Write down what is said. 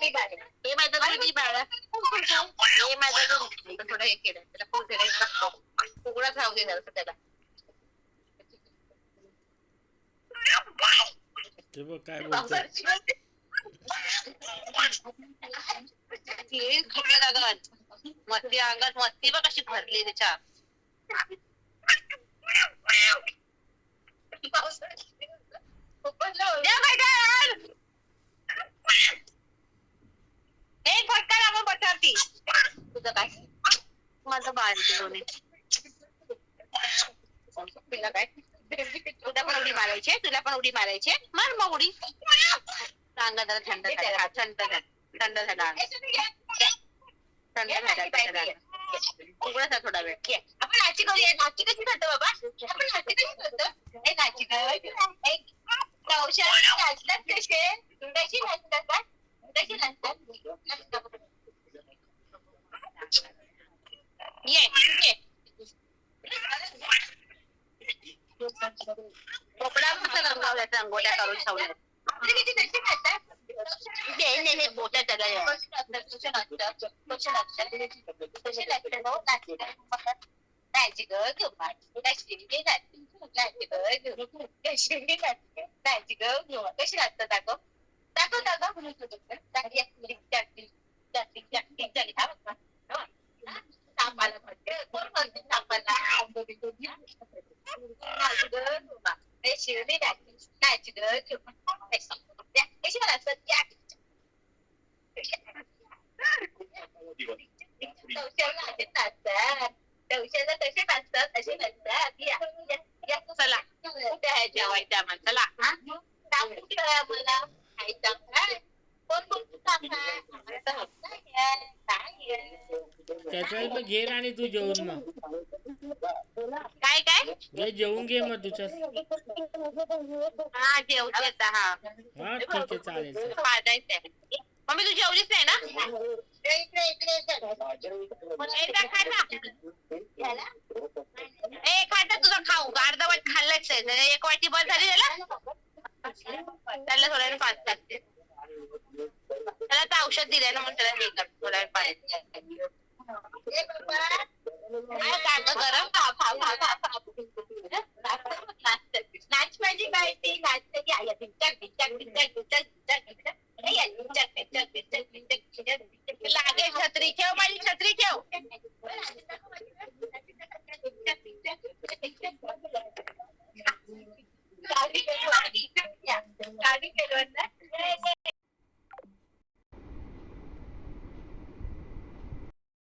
हे माझं दूध बाळा, हे माझं दूध थोडं हे केलं त्याला फुगडाच राहू दे जरासं त्याला. ते बघ काय बोलतोय. मस्ती अंगात मस्ती बघ कशी भरली त्याच्या. एक फटका लागून बसवती. तुझं काय माझं बाळ दोन्ही तुला काय तुला पण उडी मारायची, तुला पण उडी मारायची. मार मग उडी. सांगा जरा थंड झाला, थंड झाला, थंड झाला, थंड झाला. उघडा थोडा वेळ. आपण नाची करूया. नाची कशी करतो बाबा? आपण नाची कशी करतो? हे नाची नाचतात कसे? कशी नाचतात का? कशी नाचतात? ये ये कपडा मस्त रंगवल्या, रंगोट्या करून ठेवल्या. बोटा त्याला नाची ग कशी नाचतात दाखव दाखव दाखव. तापाला शिरली नाची ग कशी नाचतात. तवशाला कसे नाचतात असे नाचतात. चला कुठे आहे जेवायचं आम्हाला. चला मला खायचं कोण त्याच्यात घे आणि तू जेवून मग. काय काय घे जेवून घे मग तुझ्या. हा जेवते आता. हा हा ठीक आहे चालेल. मम्मी तू जेवलीच नाही ना. खाता तुझा खाऊ अर्धवट खाल्लंच आहे. एक वाटी बस झाली त्याला थोड्या पाच लागते. त्याला तर औषध दिलंय ना म्हणून त्याला हे कर थोड्या पाणी. गरम नाच माझी बायटी नाचते की आया टिकटॅक टिकटॅक टिकटॅक टिकटॅक